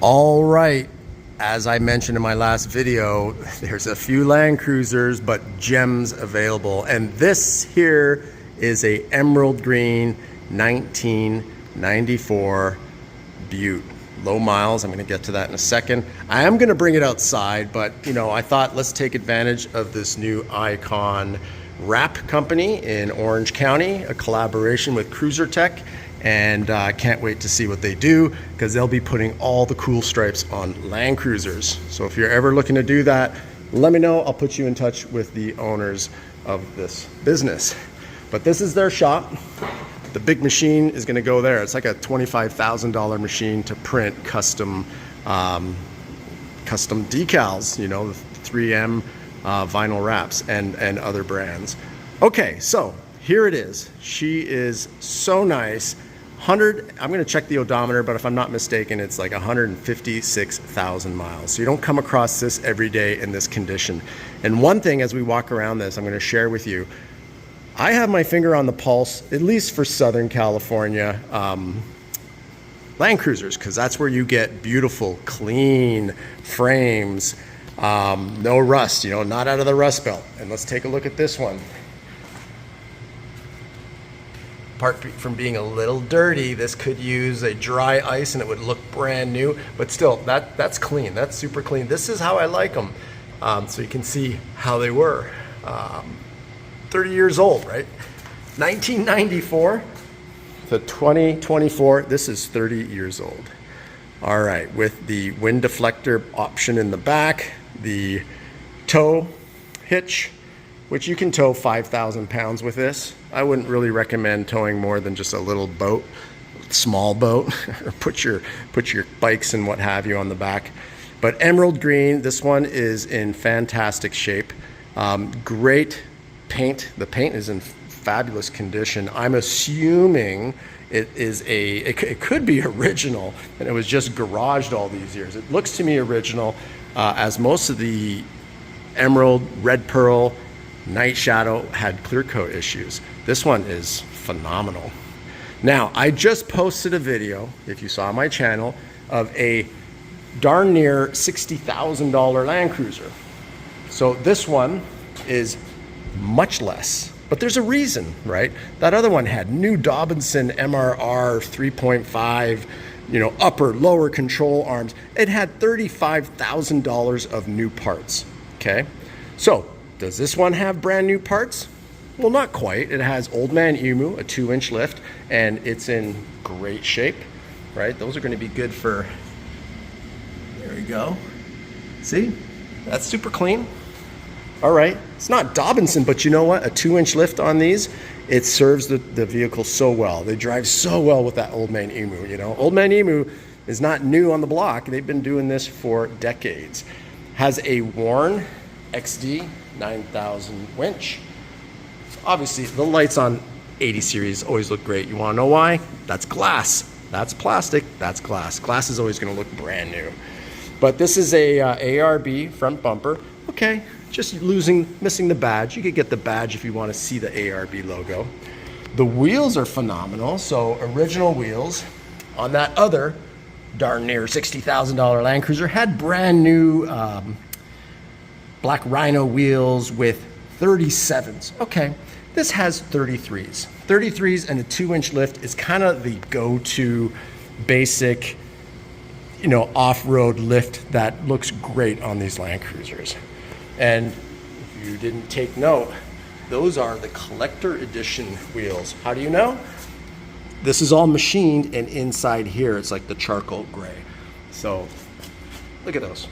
All right, as I mentioned in my last video, there's a few Land Cruisers, but gems available. And this here is a emerald green 1994 Butte. Low miles, I'm gonna get to that in a second. I am gonna bring it outside, but you know, I thought let's take advantage of this new Icon wrap company in Orange County, a collaboration with Cruiser Tech. And I can't wait to see what they do, because they'll be putting all the cool stripes on Land Cruisers. So if you're ever looking to do that, let me know. I'll put you in touch with the owners of this business. But this is their shop. The big machine is gonna go there. It's like a $25,000 machine to print custom decals, you know, the 3M vinyl wraps and other brands. Okay, so here it is. She is so nice. I'm gonna check the odometer, but if I'm not mistaken, it's like 156,000 miles. So you don't come across this every day in this condition. And one thing as we walk around this, I'm gonna share with you, I have my finger on the pulse, at least for Southern California Land Cruisers, because that's where you get beautiful, clean frames, no rust, you know, not out of the rust belt. And let's take a look at this one. Apart from being a little dirty, this could use a dry ice and it would look brand new, but still, that's clean. That's super clean. This is how I like them. So you can see how they were. 30 years old, right? 1994 to 2024, this is 30 years old. All right, with the wind deflector option in the back, the tow hitch, which you can tow 5,000 pounds with this. I wouldn't really recommend towing more than just a little boat, small boat, or put your bikes and what have you on the back. But emerald green, this one is in fantastic shape. Great paint. The paint is in fabulous condition. I'm assuming it could be original, and it was just garaged all these years. It looks to me original, as most of the emerald, red pearl, Night Shadow had clear coat issues. This one is phenomenal. Now, I just posted a video, if you saw my channel, of a darn near $60,000 Land Cruiser. So this one is much less, but there's a reason, right? That other one had new Dobinson MRR 3.5, you know, upper, lower control arms. It had $35,000 of new parts, okay? So, does this one have brand new parts? Well, not quite. It has Old Man Emu, a 2-inch lift, and it's in great shape, right? Those are gonna be good for, there we go. See, that's super clean. All right, it's not Dobinson, but you know what? A 2-inch lift on these, it serves the vehicle so well. They drive so well with that Old Man Emu, you know? Old Man Emu is not new on the block. They've been doing this for decades. Has a worn XD 9000 winch. Obviously, the lights on 80 series always look great. You want to know why? That's glass. That's plastic. That's glass. Glass is always going to look brand new. But this is a ARB front bumper. Okay, just missing the badge. You could get the badge if you want to see the ARB logo. The wheels are phenomenal. So original wheels on that other darn near $60,000 Land Cruiser had brand new Black Rhino wheels with 37s. Okay, this has 33s. 33s and a 2-inch lift is kind of the go-to basic, you know, off-road lift that looks great on these Land Cruisers. And if you didn't take note, those are the collector edition wheels. How do you know? This is all machined, and inside here it's like the charcoal gray. So look at those.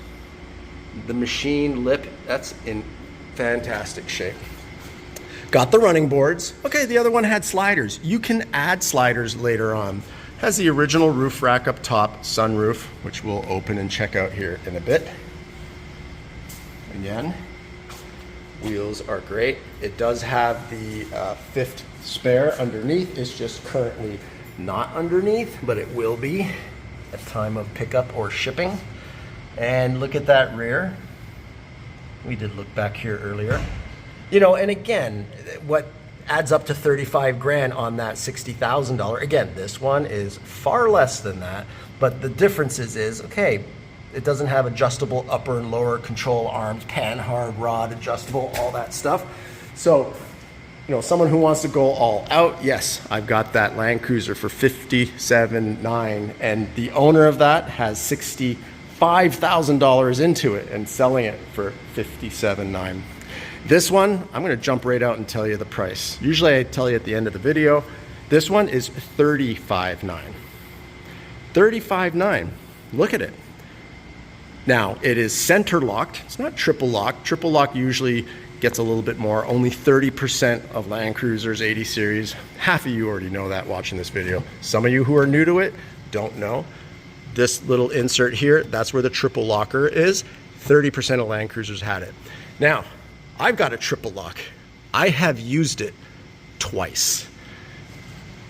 The machine lip, that's in fantastic shape. Got the running boards. Okay, the other one had sliders. You can add sliders later on. Has the original roof rack up top, sunroof, which we'll open and check out here in a bit. Again, wheels are great. It does have the fifth spare underneath. It's just currently not underneath, but it will be at time of pickup or shipping. And look at that rear. We did look back here earlier. You know, and again, what adds up to 35 grand on that $60,000. Again, this one is far less than that, but the difference is, okay, it doesn't have adjustable upper and lower control arms, panhard rod adjustable, all that stuff. So, you know, someone who wants to go all out, yes, I've got that Land Cruiser for $57,900, and the owner of that has $65,000 into it and selling it for $57,900. This one, I'm gonna jump right out and tell you the price. Usually I tell you at the end of the video. This one is $35,900. $35,900, look at it. Now, it is center locked, it's not triple locked. Triple lock usually gets a little bit more, only 30% of Land Cruisers 80 series. Half of you already know that watching this video. Some of you who are new to it don't know. This little insert here, that's where the triple locker is. 30% of Land Cruisers had it. Now, I've got a triple lock. I have used it twice.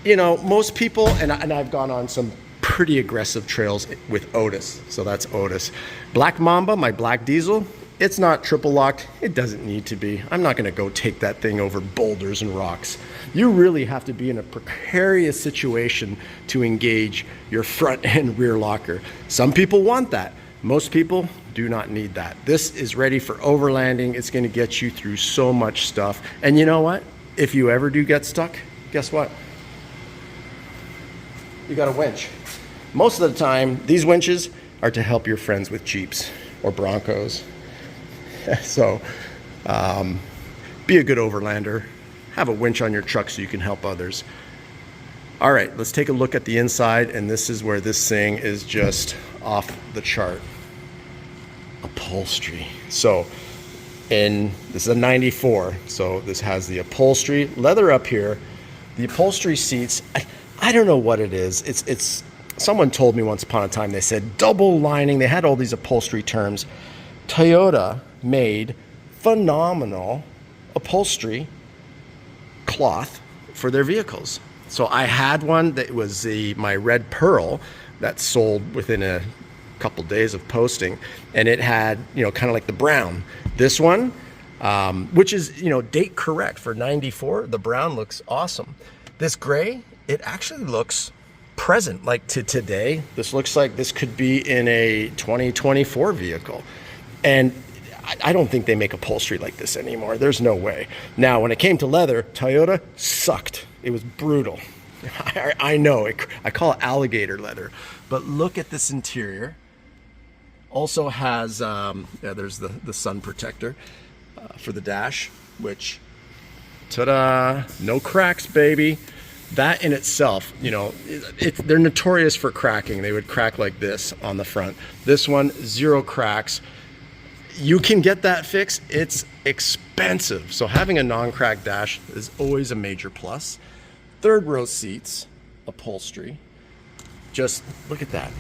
You know, most people, and I've gone on some pretty aggressive trails with Otis. So that's Otis. Black Mamba, my black diesel, it's not triple locked. It doesn't need to be. I'm not gonna go take that thing over boulders and rocks. You really have to be in a precarious situation to engage your front and rear locker. Some people want that. Most people do not need that. This is ready for overlanding. It's gonna get you through so much stuff. And you know what? If you ever do get stuck, guess what? You got a winch. Most of the time, these winches are to help your friends with Jeeps or Broncos. So be a good overlander. Have a winch on your truck so you can help others. All right, let's take a look at the inside, and this is where this thing is just off the chart. Upholstery. So this is a 94, so this has the upholstery, leather up here. The upholstery seats, I don't know what it is. It's someone told me once upon a time, they said double lining. They had all these upholstery terms. Toyota made phenomenal upholstery cloth for their vehicles. So I had one that was my red pearl that sold within a couple days of posting, and it had, you know, kind of like the brown. This one, which is, you know, date correct for 94, the brown looks awesome. This gray, it actually looks present, like to today. This looks like this could be in a 2024 vehicle. And I don't think they make upholstery like this anymore. There's no way. Now, when it came to leather, Toyota sucked. It was brutal. I know, I call it alligator leather. But look at this interior. Also has, yeah, there's the sun protector for the dash, which, ta-da, no cracks, baby. That in itself, you know, they're notorious for cracking. They would crack like this on the front. This one, zero cracks. You can get that fixed. It's expensive. So having a non-crack dash is always a major plus. Third row seats, upholstery. Just look at that.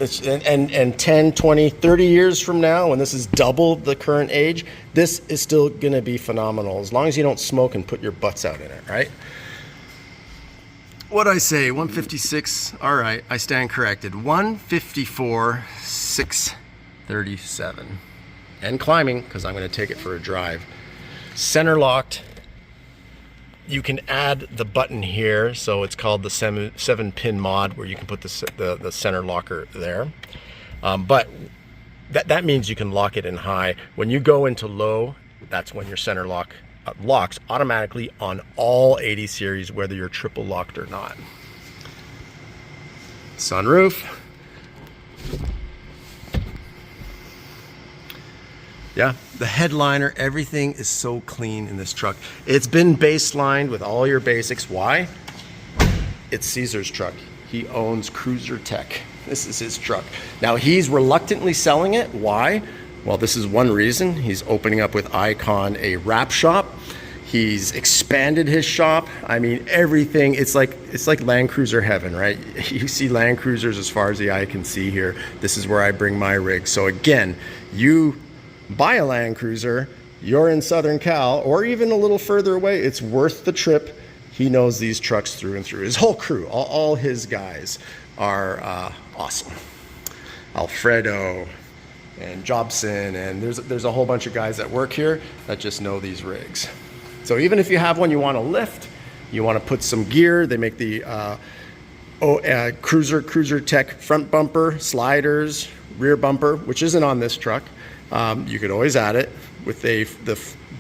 It's, and 10, 20, 30 years from now, when this is double the current age, this is still gonna be phenomenal, as long as you don't smoke and put your butts out in it, right? What'd I say, 156, all right, I stand corrected. 154, 637. And climbing, because I'm gonna take it for a drive. Center locked. You can add the button here, so it's called the 7-pin mod, where you can put the center locker there. But that means you can lock it in high. When you go into low, that's when your center lock locks automatically on all 80 series, whether you're triple locked or not. Sunroof. Yeah, the headliner, everything is so clean in this truck. It's been baselined with all your basics. Why? It's Caesar's truck. He owns Cruiser Tech. This is his truck. Now, he's reluctantly selling it. Why? Well, this is one reason. He's opening up with Icon a wrap shop. He's expanded his shop. I mean, everything, it's like Land Cruiser heaven, right? You see Land Cruisers as far as the eye can see here. This is where I bring my rig. So again, you buy a Land Cruiser, you're in Southern Cal, or even a little further away, it's worth the trip. He knows these trucks through and through. His whole crew, all his guys are awesome. Alfredo and Jobson, and there's a whole bunch of guys that work here that just know these rigs. So even if you have one you want to lift, you want to put some gear, they make the Cruiser Tech front bumper, sliders, rear bumper, which isn't on this truck. You could always add it with the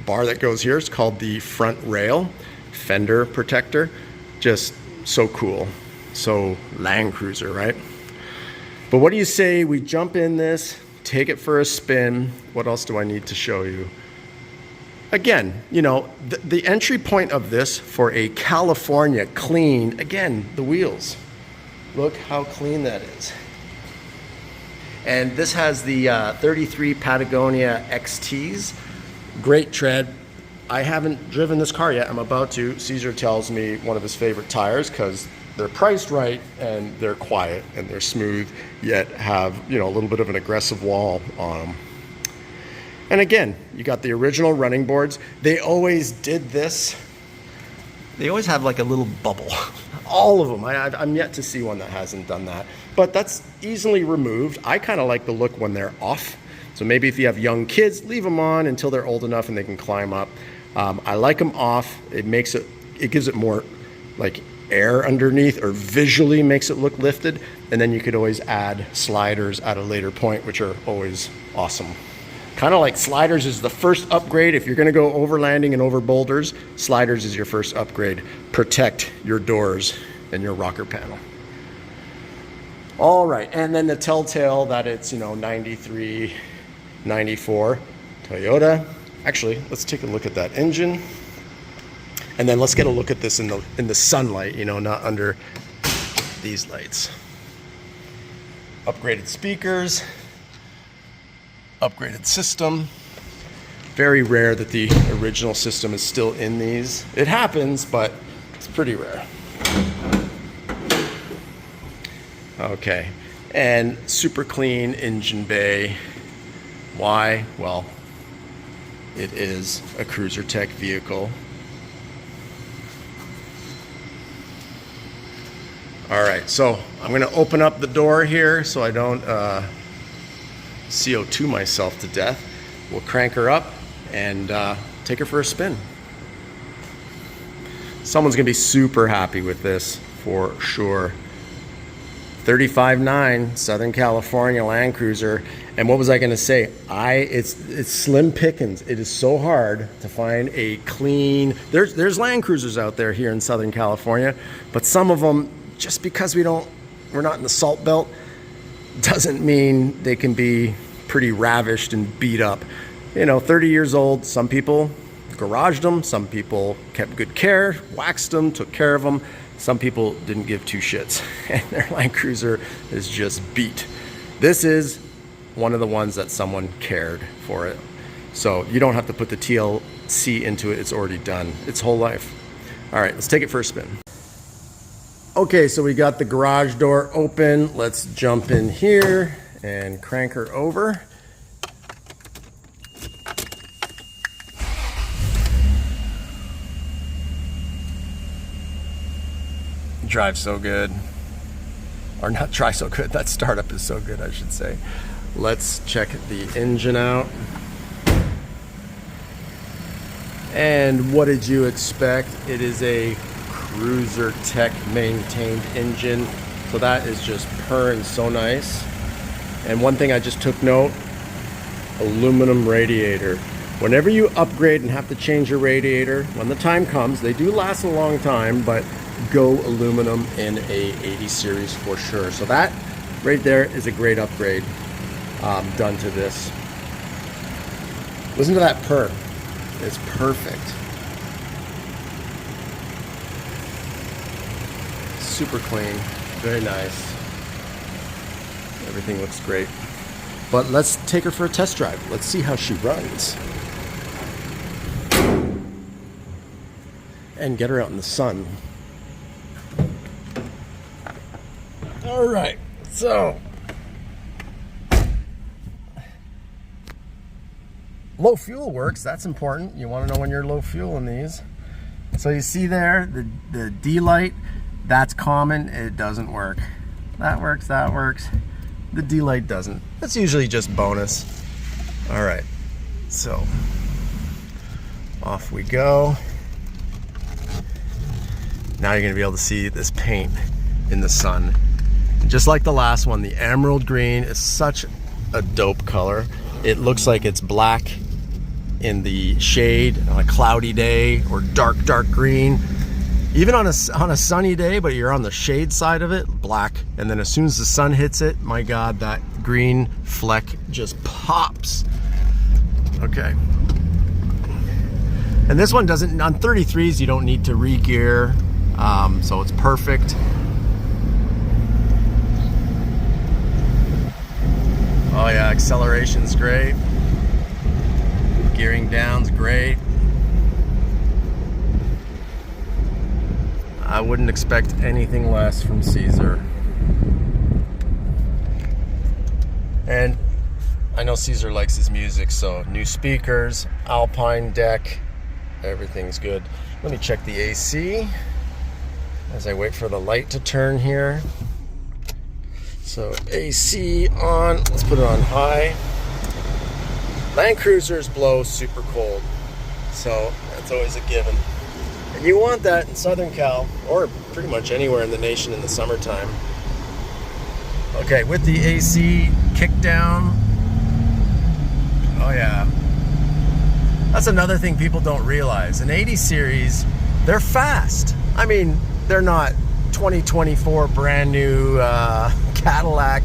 bar that goes here. It's called the front rail fender protector. Just so cool. So Land Cruiser, right? But what do you say we jump in this, take it for a spin? What else do I need to show you? Again, you know, the entry point of this for a California clean, again, the wheels. Look how clean that is. And this has the 33 Patagonia XTs. Great tread. I haven't driven this car yet. I'm about to. Caesar tells me one of his favorite tires because they're priced right and they're quiet and they're smooth, yet have, you know, a little bit of an aggressive wall on them. And again, you got the original running boards. They always did this. They always have like a little bubble. All of them. I'm yet to see one that hasn't done that. But that's easily removed. I kind of like the look when they're off. So maybe if you have young kids, leave them on until they're old enough and they can climb up. I like them off. It gives it more like air underneath, or visually makes it look lifted. And then you could always add sliders at a later point, which are always awesome. Kind of like sliders is the first upgrade. If you're going to go overlanding and over boulders, sliders is your first upgrade. Protect your doors and your rocker panel. All right, and then the telltale that it's, you know, 93, 94 Toyota. Actually, let's take a look at that engine. And then let's get a look at this in the sunlight, you know, not under these lights. Upgraded speakers. Upgraded system. Very rare that the original system is still in these. It happens, but it's pretty rare. Okay, and super clean engine bay. Why? Well, it is a Cruiser Tech vehicle. All right, so I'm gonna open up the door here so I don't CO2 myself to death. We'll crank her up and take her for a spin. Someone's gonna be super happy with this for sure. 35.9 Southern California Land Cruiser. And what was I gonna say? It's slim pickings. It is so hard to find a clean. There's Land Cruisers out there here in Southern California, but some of them, just because we're not in the salt belt, doesn't mean they can be pretty ravished and beat up. You know, 30 years old, some people garaged them, some people kept good care, waxed them, took care of them. Some people didn't give two shits, and their Land Cruiser is just beat. This is one of the ones that someone cared for it. So you don't have to put the TLC into it, it's already done its whole life. All right, let's take it for a spin. Okay, so we got the garage door open. Let's jump in here and crank her over. Drives so good. Or not drive so good, that startup is so good, I should say. Let's check the engine out. And what did you expect? It is a Cruiser Tech maintained engine, so that is just purring so nice. And one thing I just took note, aluminum radiator. Whenever you upgrade and have to change your radiator, when the time comes, they do last a long time, but go aluminum in a 80 series for sure. So that right there is a great upgrade done to this. Listen to that purr. It's perfect. Super clean, very nice. Everything looks great. But let's take her for a test drive. Let's see how she runs. And get her out in the sun. All right, so low fuel works, that's important. You want to know when you're low fuel in these. So you see there, the D light, that's common, it doesn't work. That works, that works. The D light doesn't. That's usually just bonus. All right, so off we go. Now you're gonna be able to see this paint in the sun. And just like the last one, the emerald green is such a dope color. It looks like it's black in the shade on a cloudy day, or dark green. Even on a sunny day, but you're on the shade side of it, black. And then as soon as the sun hits it, my God, that green fleck just pops. Okay. And this one doesn't, on 33s, you don't need to re-gear, so it's perfect. Oh yeah, acceleration's great. Gearing down's great. I wouldn't expect anything less from Caesar. And I know Caesar likes his music, so new speakers, Alpine deck, everything's good. Let me check the AC as I wait for the light to turn here. So AC on, let's put it on high. Land Cruisers blow super cold, so that's always a given. And you want that in Southern Cal, or pretty much anywhere in the nation in the summertime. Okay, with the AC kicked down, oh yeah. That's another thing people don't realize. An 80 series, they're fast. I mean, they're not 2024 brand new Cadillac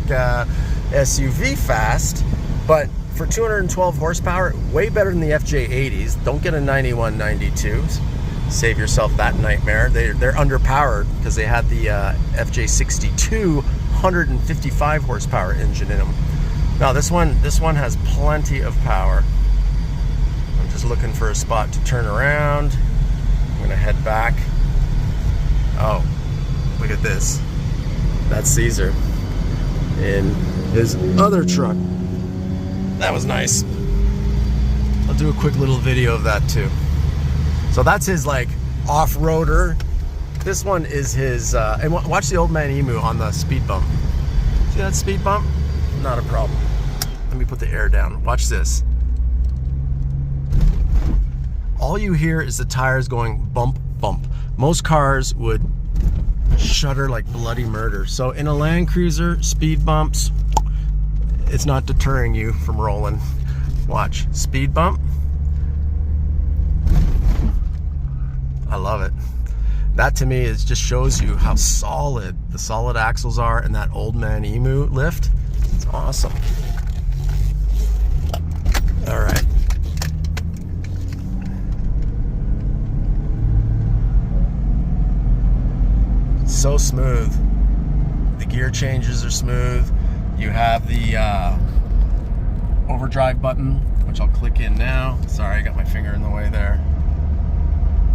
SUV fast, but for 212 horsepower, way better than the FJ80s. Don't get a 91, 92s. Save yourself that nightmare. They're underpowered because they had the FJ62 155 horsepower engine in them. Now this one has plenty of power. I'm just looking for a spot to turn around. I'm gonna head back. Oh, look at this. That's Caesar in his other truck. That was nice. I'll do a quick little video of that too. So that's his like off-roader. This one is his, and watch the old man emu on the speed bump. See that speed bump? Not a problem. Let me put the air down. Watch this. All you hear is the tires going bump, bump. Most cars would shudder like bloody murder. So in a Land Cruiser, speed bumps, it's not deterring you from rolling. Watch, speed bump. I love it. That to me is just shows you how solid the solid axles are in that old man emu lift. It's awesome. All right. So smooth. The gear changes are smooth. You have the overdrive button, which I'll click in now. Sorry, I got my finger in the way there.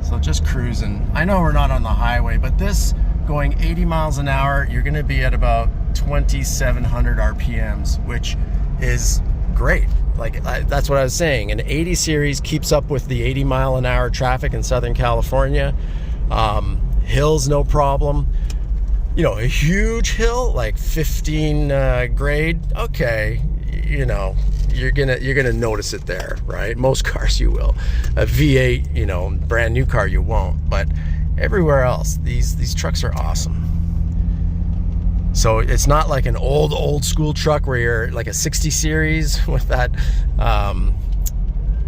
So just cruising. I know we're not on the highway, but this going 80 miles an hour, you're gonna be at about 2,700 RPMs, which is great. Like that's what I was saying. An 80 series keeps up with the 80 mile an hour traffic in Southern California. Hills, no problem. You know, a huge hill, like 15 grade, okay, you know, you're gonna notice it there, right? Most cars you will. A V8, you know, brand new car you won't, but everywhere else, these trucks are awesome. So it's not like an old school truck where you're like a 60 series with that,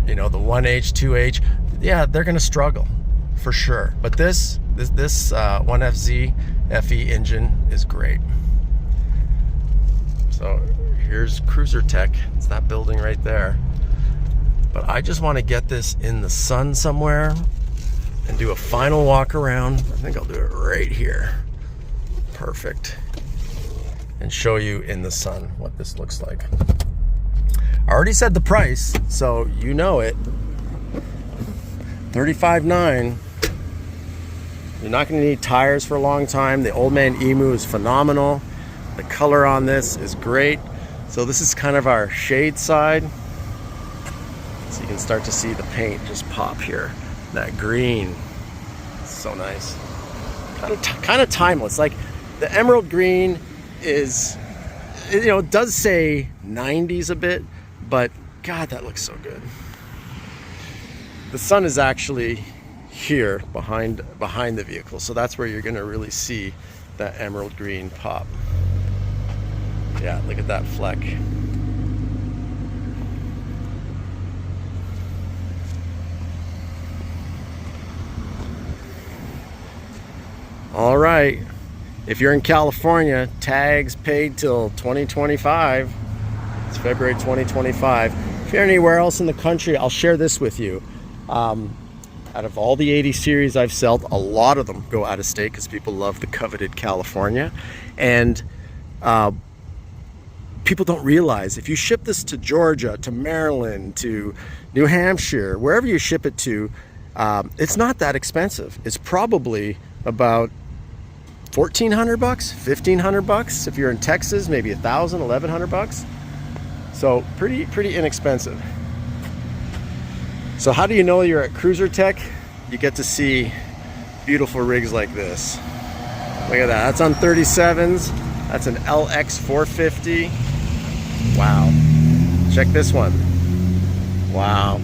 you know, the 1H, 2H. Yeah, they're gonna struggle for sure. But this 1FZ FE engine is great. So here's Cruiser Tech. It's that building right there. But I just want to get this in the sun somewhere and do a final walk around. I think I'll do it right here. Perfect. And show you in the sun what this looks like. I already said the price, so you know it. $35,900. You're not going to need tires for a long time. The old man emu is phenomenal. The color on this is great. So this is kind of our shade side. So you can start to see the paint just pop here. That green, so nice. Kind of timeless. Like the emerald green is, you know, it does say 90s a bit, but God, that looks so good. The sun is actually here behind the vehicle. So that's where you're going to really see that emerald green pop. Yeah, look at that fleck. All right, if you're in California, tags paid till 2025. It's February 2025. If you're anywhere else in the country, I'll share this with you. Out of all the 80 series I've sold, a lot of them go out of state because people love the coveted California. And people don't realize if you ship this to Georgia, to Maryland, to New Hampshire, wherever you ship it to, it's not that expensive. It's probably about $1,400 bucks, $1,500 bucks. If you're in Texas, maybe $1,000, $1,100 bucks. So pretty inexpensive. So how do you know you're at Cruiser Tech? You get to see beautiful rigs like this. Look at that. That's on 37s. That's an LX 450. Wow. Check this one. Wow.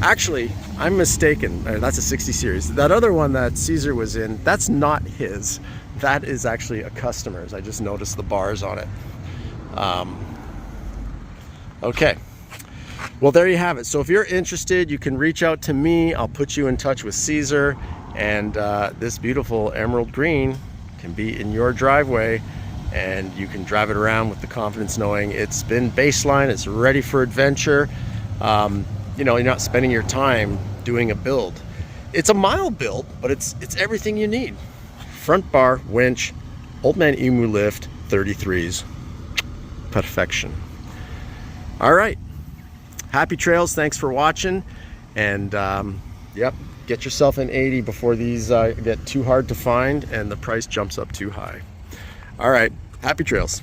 Actually, I'm mistaken. That's a 60 series. That other one that Caesar was in, that's not his. That is actually a customer's. I just noticed the bars on it. Okay. Well, there you have it. So if you're interested, you can reach out to me. I'll put you in touch with Caesar, and this beautiful emerald green can be in your driveway, and you can drive it around with the confidence knowing it's been baseline, it's ready for adventure. You know, you're not spending your time doing a build. It's a mild build, but it's everything you need. Front bar, winch, Old Man Emu lift, 33s. Perfection. All right. Happy trails. Thanks for watching. And yep, get yourself an 80 before these get too hard to find and the price jumps up too high. All right. Happy trails.